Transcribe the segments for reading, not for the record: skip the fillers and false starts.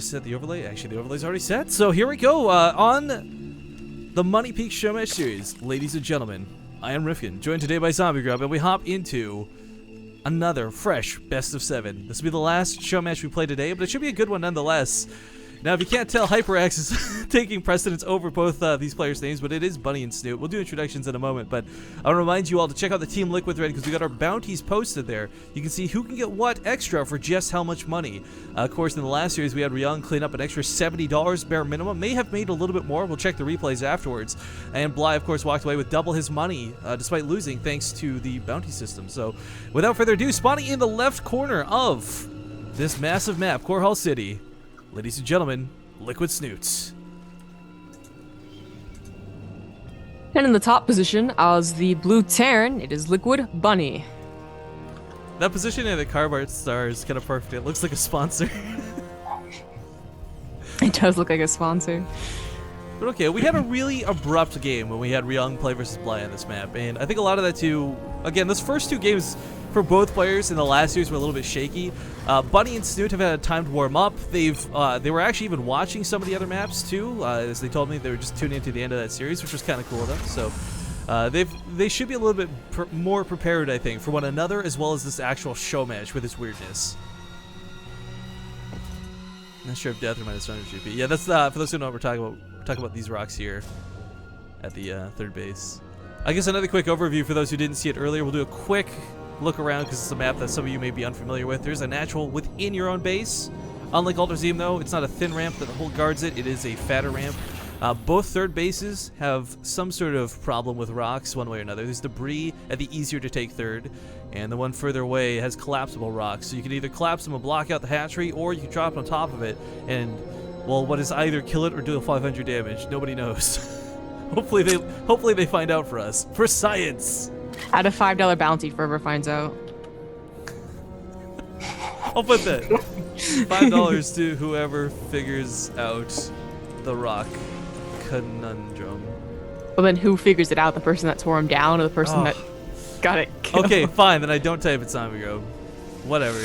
Set the overlay. Actually, the overlay's already set. So here we go on the Money Peak Show Match Series. Ladies and gentlemen, I am Rifkin, joined today by Zombie Grub, and we hop into another fresh best of 7. This will be the last show match we play today, but it should be a good one nonetheless. Now, if you can't tell, HyperX is taking precedence over both these players' names, but it is Bunny and Snute. We'll do introductions in a moment, but I want to remind you all to check out the Team Liquid thread because we got our bounties posted there. You can see who can get what extra for just how much money. Of course, in the last series, we had Ryung clean up an extra $70 bare minimum. May have made a little bit more. We'll check the replays afterwards. And Bly, of course, walked away with double his money despite losing thanks to the bounty system. So, without further ado, spawning in the left corner of this massive map, Core Hall City, ladies and gentlemen, Liquid Snutes. And in the top position, as the blue Terran, it is Liquid Bunny. That position in the Carbart star is kind of perfect. It looks like a sponsor. It does look like a sponsor. But okay, we had a really abrupt game when we had Ryung play versus Bly on this map, and I think a lot of that too, again, those first two games for both players in the last series were a little bit shaky. Bunny and Snute have had time to warm up. They were actually even watching some of the other maps too, as they told me they were just tuning into the end of that series, which was kind of cool of them. So they should be a little bit more prepared, I think, for one another as well as this actual show match with its weirdness. Not sure if Death or minus 100 GP. Yeah, that's for those who don't know what we're talking about. We're talking about these rocks here at the third base. I guess another quick overview for those who didn't see it earlier. We'll do a quick look around because it's a map that some of you may be unfamiliar with. There's a natural within your own base. Unlike Alterzim, though, it's not a thin ramp that whole guards it. It is a fatter ramp. Both third bases have some sort of problem with rocks one way or another. There's debris at the easier to take third, and the one further away has collapsible rocks. So you can either collapse them and block out the hatchery, or you can drop it on top of it and, well, what is either kill it or do 500 damage? Nobody knows. Hopefully they find out for us. For science! Add a $5 bounty for whoever finds out. I'll put that. $5 to whoever figures out the rock conundrum. Well, then who figures it out? The person that tore him down or the person that got it killed? Okay, fine. Then I don't type it Zombie Grove. Whatever.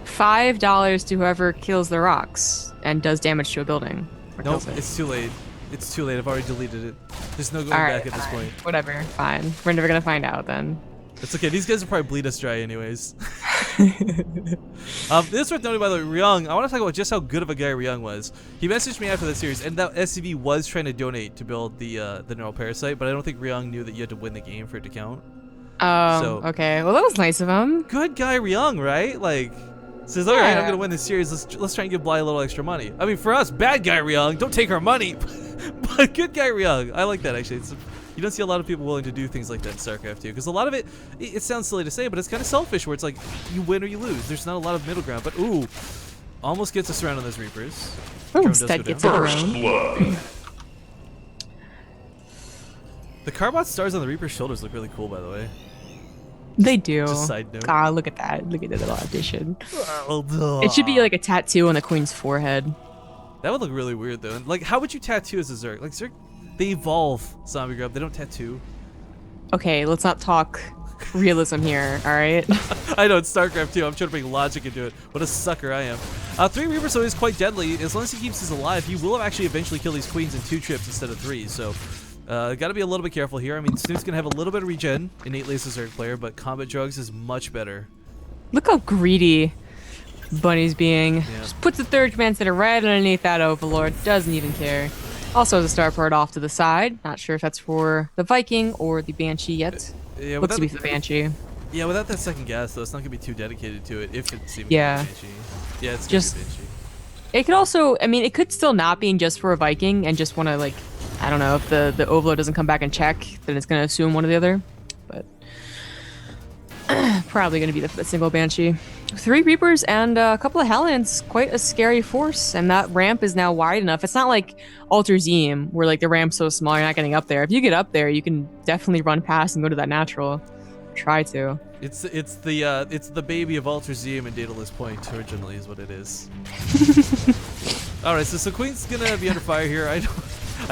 $5 to whoever kills the rocks and does damage to a building. Nope, it's too late. It's too late. I've already deleted it. There's no going back at this point. Whatever, fine. We're never gonna find out then. It's okay. These guys will probably bleed us dry anyways. This worth noting, by the way, Ryung, I want to talk about just how good of a guy Ryung was. He messaged me after the series, and that SCV was trying to donate to build the neural parasite, but I don't think Ryung knew that you had to win the game for it to count. Oh, okay. Well, that was nice of him. Good guy Ryung, right? Like, says, all right, I'm gonna win this series. Let's try and give Bly a little extra money. I mean, for us, bad guy Ryung, don't take our money. But good guy Ryung, I like that actually. You don't see a lot of people willing to do things like that in StarCraft 2, because a lot of it sounds silly to say, but it's kind of selfish, where it's like you win or you lose. There's not a lot of middle ground. But ooh, almost gets us around on those Reapers. Instead gets it First blood. The Carbot stars on the Reaper's shoulders look really cool, by the way. They do. Just a side note. Ah, look at that. Look at the little addition. It should be like a tattoo on the Queen's forehead. That would look really weird, though. Like, how would you tattoo as a Zerg? Like, Zerg, they evolve, Zombie Grub. They don't tattoo. Okay, let's not talk realism here, alright? I know, it's StarCraft 2. I'm trying to bring logic into it. What a sucker I am. 3 Reapers, though, is quite deadly. As long as he keeps us alive, he will actually eventually kill these Queens in 2 trips instead of 3. So, gotta be a little bit careful here. I mean, Snoot's gonna have a little bit of regen, innately as a Zerg player, but combat drugs is much better. Look how greedy Bunny's being. Yeah. Just puts the third command center right underneath that Overlord. Doesn't even care. Also has a starport off to the side. Not sure if that's for the Viking or the Banshee yet. Yeah, Looks to be for the Banshee. Yeah, without that second gas, though, it's not gonna be too dedicated to it if it's even Yeah. Banshee. Yeah, it's Just- gonna be Banshee. It could also, I mean, it could still not be just for a Viking and just want to, like, I don't know, if the Overlord doesn't come back and check, then it's going to assume one or the other. But probably going to be the single Banshee. 3 Reapers and a couple of Hellions, quite a scary force, and that ramp is now wide enough. It's not like Alterzim, where like the ramp's so small you're not getting up there. If you get up there, you can definitely run past and go to that natural. Try to. It's the baby of Alterzim and Daedalus Point originally is what it is. All right, so Queen's gonna be under fire here. I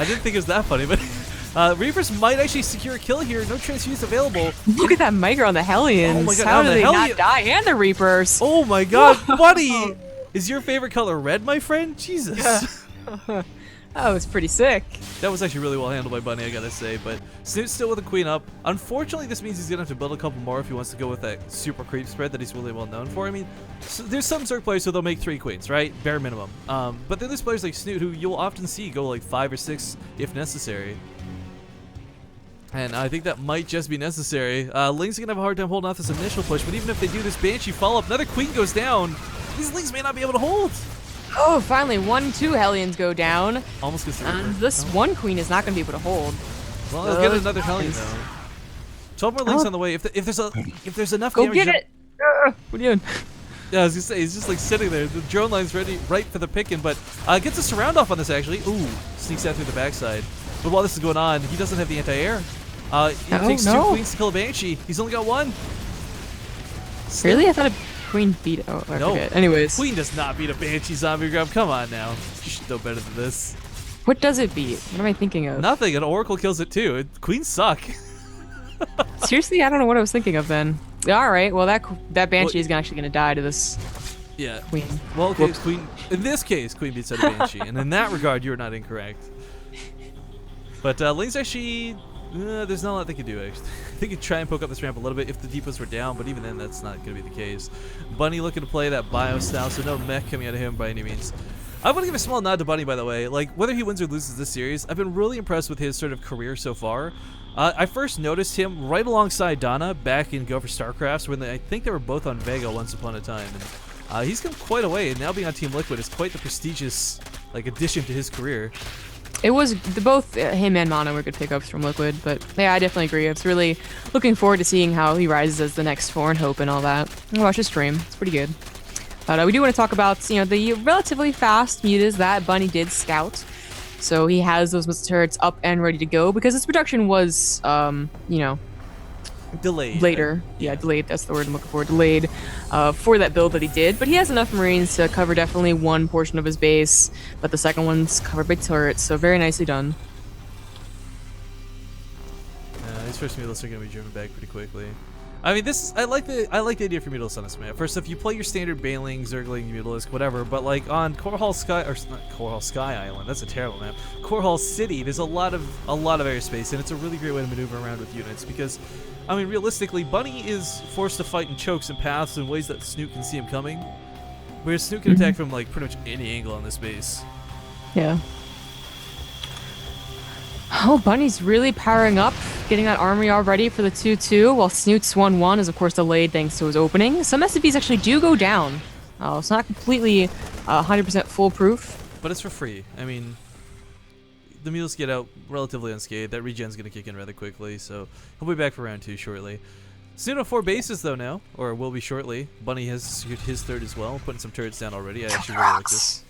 didn't think it was that funny, but Reapers might actually secure a kill here. No transfuse available. Look at that micro on the Hellions. Oh my God, How on do the they Hellion- not die? And the Reapers. Oh my God, buddy! Is your favorite color red, my friend? Jesus. Oh, it's pretty sick. That was actually really well handled by Bunny, I gotta say. But Snoot's still with a queen up. Unfortunately, this means he's gonna have to build a couple more if he wants to go with that super creep spread that he's really well known for. I mean, there's some Zerg players who they'll make 3 queens, right? Bare minimum. But then there's players like Snute who you'll often see go like 5 or 6 if necessary. And I think that might just be necessary. Ling's gonna have a hard time holding off this initial push, but even if they do this Banshee follow-up, another queen goes down. These Lings may not be able to hold. Oh, finally, 2 Hellions go down. Almost gets And this one queen is not going to be able to hold. Well, they'll get another Hellion though. 12 more Lings on the way. If there's enough Go damage. get it! What are you doing? Yeah, I was gonna say he's just like sitting there. The drone line's ready, right for the picking, but gets a surround off on this actually. Ooh, sneaks out through the backside. But while this is going on, he doesn't have the anti-air. He takes 2 queens to kill a Banshee. He's only got 1. Really? I thought a queen beat. Oh, I forget. Anyways, queen does not beat a Banshee zombie grab. Come on now, you should know better than this. what does it beat? What am I thinking of? Nothing. An Oracle kills it too. Queens suck. Seriously, I don't know what I was thinking of then. All right, well that Banshee is actually gonna die to this. Yeah. Queen. Well, okay, queen. In this case, queen beats out a Banshee, and in that regard, you're not incorrect. But Ling's actually. There's not a lot they could do, actually. They could try and poke up this ramp a little bit if the depots were down, but even then, that's not going to be the case. Bunny looking to play that bio style, so no mech coming out of him by any means. I want to give a small nod to Bunny, by the way. Like, whether he wins or loses this series, I've been really impressed with his sort of career so far. I first noticed him right alongside Donna back in Go for StarCrafts, when I think they were both on Vega once upon a time. And he's come quite a way, and now being on Team Liquid is quite the prestigious like addition to his career. It was both him and Mono were good pickups from Liquid, but yeah, I definitely agree. It's really looking forward to seeing how he rises as the next foreign hope and all that. I'll watch his stream; it's pretty good. But we do want to talk about the relatively fast mutas that Bunny did scout. So he has those missile turrets up and ready to go because his production was delayed. Later. Yeah, delayed. That's the word I'm looking for. Delayed for that build that he did. But he has enough Marines to cover definitely one portion of his base, but the second one's covered by turrets, so very nicely done. These first mutals are going to be driven back pretty quickly. I mean, I like the idea for mutalisks on this map. First, if you play your standard Baneling, Zergling, Mutalisk, whatever, but like on Core Hall Sky, or not Core Hall Sky Island, that's a terrible map. Core Hall City, there's a lot of airspace, and it's a really great way to maneuver around with units because, I mean, realistically, Bunny is forced to fight in chokes and paths in ways that Snute can see him coming, whereas Snute can attack from like pretty much any angle on this base. Yeah. Oh, Bunny's really powering up, getting that armory all ready for the 2-2, while Snute's 1-1 is, of course, delayed thanks to his opening. Some SCVs actually do go down. It's not completely 100% foolproof. But it's for free. I mean, the mules get out relatively unscathed. That regen's going to kick in rather quickly, so he'll be back for round 2 shortly. Snute on 4 bases, though, now, or will be shortly. Bunny has secured his 3rd as well, putting some turrets down already. I actually really like this.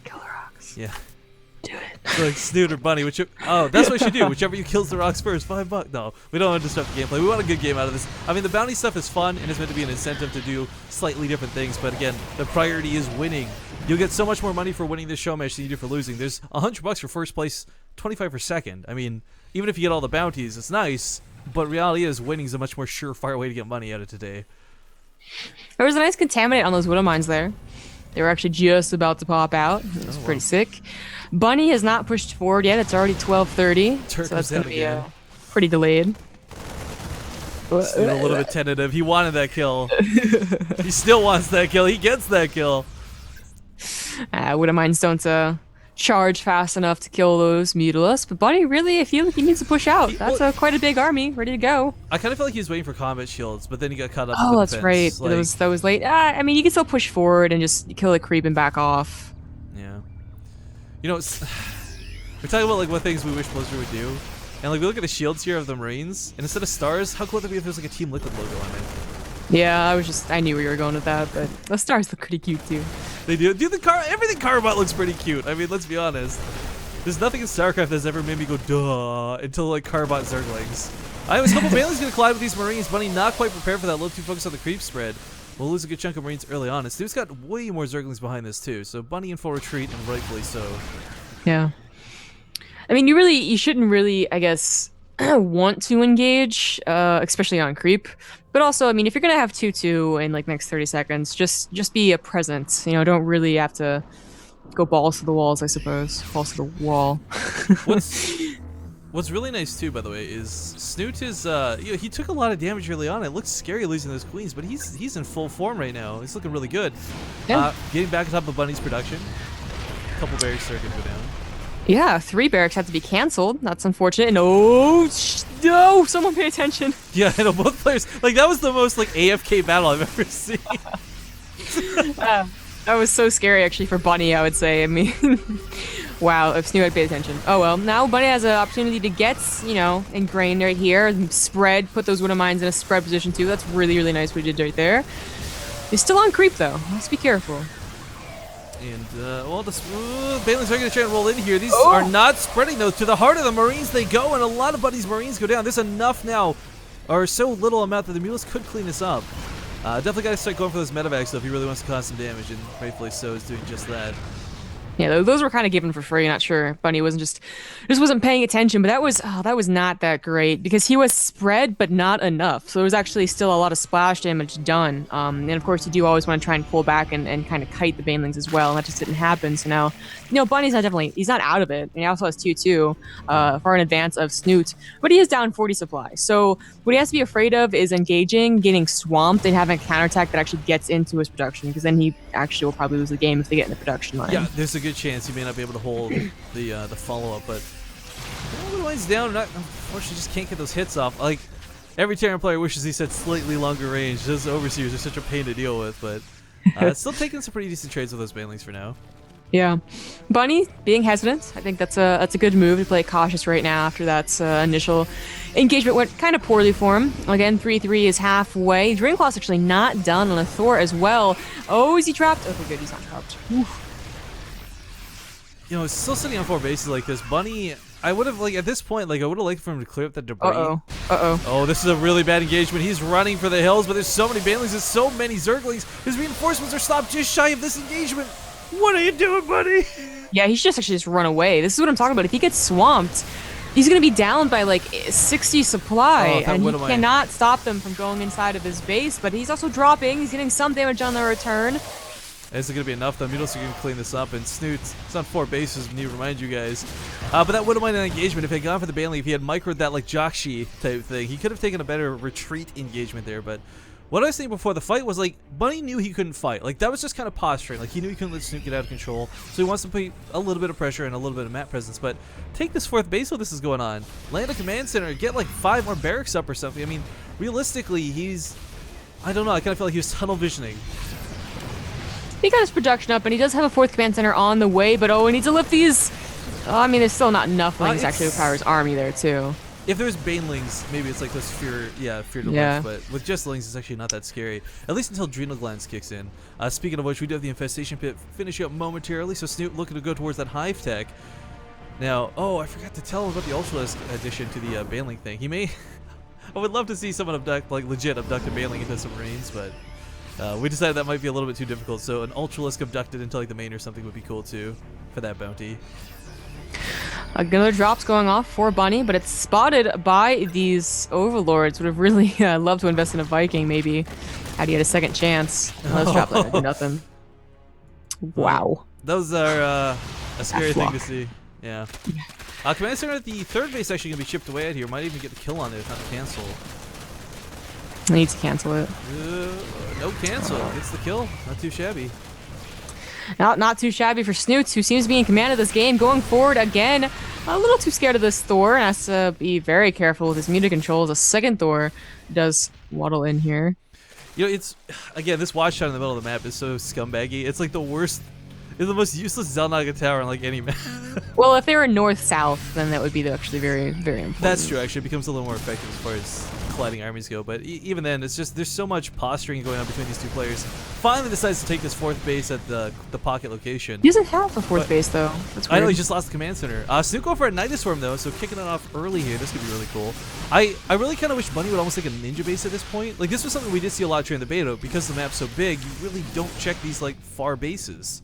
Kill the rocks. Yeah. Do it. Like Snute or Bunny, oh, that's what you should do. Whichever you kills the rocks first, $5. No, we don't want to disrupt the gameplay. We want a good game out of this. I mean, the bounty stuff is fun and it's meant to be an incentive to do slightly different things. But again, the priority is winning. You'll get so much more money for winning this show match than you do for losing. There's $100 for first place, 25 for second. I mean, even if you get all the bounties, it's nice. But reality is, winning is a much more surefire way to get money out of today. There was a nice contaminate on those widow mines there. They were actually just about to pop out. It was pretty sick. Bunny has not pushed forward yet. It's already 12:30, so that's going to be pretty delayed. Snute a little bit tentative. He wanted that kill. He still wants that kill. He gets that kill. Widow mines don't charge fast enough to kill those mutalisks, but Bunny really, I feel like he needs to push out. That's quite a big army ready to go. I kind of feel like he was waiting for combat shields, but then he got caught up. Oh, that's right. Like, that was late. I mean, you can still push forward and just kill the creep and back off. Yeah. You know, we're talking about like what things we wish Blizzard would do, and like we look at the shields here of the Marines, and instead of stars, how cool would it be if there's like a Team Liquid logo on it? Yeah, I knew where you were going with that, but the stars look pretty cute too. They do. Everything Carbot looks pretty cute. I mean, let's be honest. There's nothing in StarCraft that's ever made me go duh until like Carbot Zerglings. I was hoping Bailey's gonna collide with these Marines. Bunny not quite prepared for that. A little too focused on the creep spread. We'll lose a good chunk of Marines early on. And Snute's got way more Zerglings behind this too. So Bunny in full retreat, and rightfully so. Yeah. I mean, you shouldn't really, I guess, want to engage, especially on creep. But also, I mean, if you're gonna have 2-2 in like next 30 seconds, just be a presence. You know, don't really have to go balls to the walls, I suppose. Balls to the wall. What's What's really nice too, by the way, is Snute is he took a lot of damage early on. It looks scary losing those queens, but he's in full form right now. He's looking really good. Yeah. Getting back on top of Bunny's production. A couple barracks are gonna go down. Yeah, 3 barracks had to be canceled. That's unfortunate. No, no, someone pay attention. Yeah, I know both players. Like that was the most like AFK battle I've ever seen. That was so scary actually for Bunny, I would say. I mean, wow, if Snute had paid attention. Oh well, now Bunny has an opportunity to get, you know, ingrained right here. Spread, put those Widow Mines in a spread position too. That's really, really nice what he did right there. He's still on creep though. Let's be careful. And, well, the Banelings are going to try and roll in here. These are not spreading, though. To the heart of the Marines they go, and a lot of Bunny's Marines go down. There's enough now, or so little amount that the Mules could clean this up. Definitely got to start going for those medevacs, though, if he really wants to cause some damage, and rightfully so is doing just that. Yeah, those were kind of given for free. Not sure Bunny wasn't just wasn't paying attention, but that was not that great because he was spread but not enough. So there was actually still a lot of splash damage done. And of course, you do always want to try and pull back and kind of kite the Banelings as well, and that just didn't happen. So now, you know, Bunny's he's not out of it. And he also has 2-2 far in advance of Snute, but he is down 40 supply. So what he has to be afraid of is engaging, getting swamped, and having a counterattack that actually gets into his production, because then he actually will probably lose the game if they get in the production line. Yeah, there's a good chance he may not be able to hold the follow-up, but the line's down. Unfortunately, just can't get those hits off. Like every Terran player wishes he said slightly longer range. Those overseers are such a pain to deal with, but still taking some pretty decent trades with those Banelings for now. Yeah, Bunny being hesitant. I think that's a good move to play cautious right now after that initial engagement went kind of poorly for him. Again, 3-3 is halfway. Dreamclaw's actually not done on a Thor as well. Oh, is he trapped? Okay, good, he's not trapped. Oof. You know, still sitting on 4 bases like this, Bunny. I would have at this point, I would have liked for him to clear up the debris. Oh, this is a really bad engagement. He's running for the hills, but there's so many Banelings, there's so many Zerglings. His reinforcements are stopped just shy of this engagement. What are you doing, buddy? Yeah, he should just run away. This is what I'm talking about. If he gets swamped, he's going to be down by 60 supply, and he cannot stop them from going inside of his base, but he's also dropping. He's getting some damage on the return. Is it going to be enough, though? Mudos are going to clean this up, and Snoot, it's on 4 bases, we need to remind you guys. But that would have been an engagement if he had gone for the Baneling, if he had microed that Jockshi type thing. He could have taken a better retreat engagement there, but what I was thinking before the fight was, Bunny knew he couldn't fight. That was just kind of posturing. He knew he couldn't let Snoot get out of control, so he wants to put a little bit of pressure and a little bit of map presence. But take this 4th base while this is going on. Land a command center, get 5 more barracks up or something. I mean, realistically, I don't know, I kind of feel like he was tunnel visioning. He got his production up, and he does have a 4th command center on the way, but he needs to lift these. I mean, there's still not enough Lings actually to power his army there, too. If there's Banelings, maybe it's those fear deluxe, but with just Lings, it's actually not that scary. At least until Adrenal Glands kicks in. Speaking of which, we do have the Infestation Pit finishing up momentarily, so Snute looking to go towards that Hive Tech. Now, I forgot to tell him about the Ultralisk addition to the Baneling thing. He may... I would love to see someone legit abduct a Baneling into some Marines, but... we decided that might be a little bit too difficult, so an Ultralisk abducted into the main or something would be cool too, for that bounty. Another drop's going off for Bunny, but it's spotted by these Overlords. Would have really loved to invest in a Viking, maybe, had he had a second chance. Let's drop that, do nothing. Wow. Those are a scary thing to see. Yeah. Command Center at the 3rd base actually going to be chipped away at here. Might even get the kill on it, if not cancel. I need to cancel it. No cancel. Gets the kill. Not too shabby. Not too shabby for Snoots, who seems to be in command of this game. Going forward again. A little too scared of this Thor. Has to be very careful with his meter controls. A second Thor does waddle in here. You know, again, this watch shot in the middle of the map is so scumbaggy. It's the worst. It's the most useless Zelnaga tower in any map. Well, if they were north-south, then that would be actually very, very important. That's true. Actually, it becomes a little more effective as far as colliding armies go. But even then, it's just there's so much posturing going on between these two players. Finally decides to take this 4th base at the pocket location. He doesn't have a 4th base though. That's weird. I know, he just lost the command center. Snute go for a Nidus Swarm though, so kicking it off early here. This could be really cool. I really kind of wish Bunny would almost take a ninja base at this point. This was something we did see a lot during the beta. Because the map's so big, you really don't check these far bases.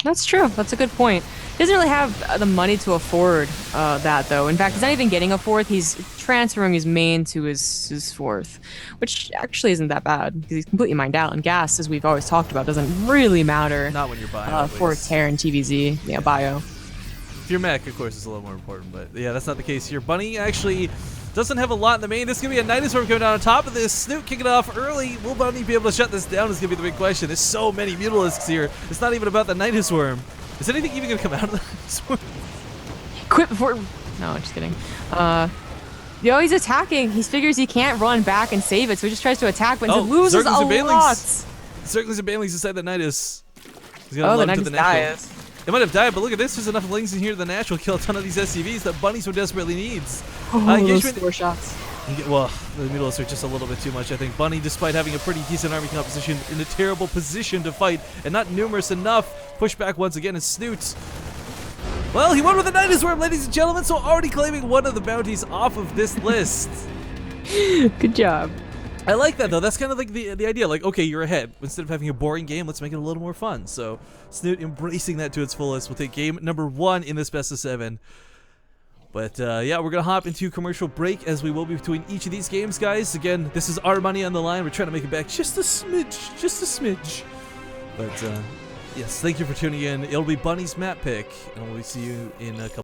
That's true. That's a good point. He doesn't really have the money to afford that, though. In fact, he's not even getting a fourth. He's transferring his main to his fourth, which actually isn't that bad because he's completely mined out. And gas, as we've always talked about, doesn't really matter. Not when you're bio. For Terra and TVZ, yeah, bio. If you're mech, of course, it's a little more important, but yeah, that's not the case here. Bunny actually doesn't have a lot in the main. This is going to be a Nidus Worm coming down on top of this. Snute kicking it off early. Will Bunny be able to shut this down is going to be the big question. There's so many Mutalisks here. It's not even about the Nidus Worm. Is anything even going to come out of the Nidus Worm? Quit before... No, just kidding. Yo, he's attacking. He figures he can't run back and save it, so he just tries to attack, but loses a lot. Zerglings and Banelings inside the Nidus. He's Oh, the Nidus dies. It might have died, but look at this. There's enough lings in here to the natural kill a ton of these SCVs that Bunny so desperately needs. Those 4 shots. Well, the Mutalisks are just a little bit too much, I think. Bunny, despite having a pretty decent army composition, in a terrible position to fight and not numerous enough. Push back once again and Snute. Well, he won with the Nidus Worm, ladies and gentlemen, so already claiming one of the bounties off of this list. Good job. I like that, though. That's kind of like the idea. Like, okay, you're ahead. Instead of having a boring game, let's make it a little more fun. So, Snute embracing that to its fullest. We'll take game number 1 in this best of 7. But, yeah, we're going to hop into commercial break as we will be between each of these games, guys. Again, this is our money on the line. We're trying to make it back just a smidge. Just a smidge. But, yes, thank you for tuning in. It'll be Bunny's map pick, and we'll see you in a couple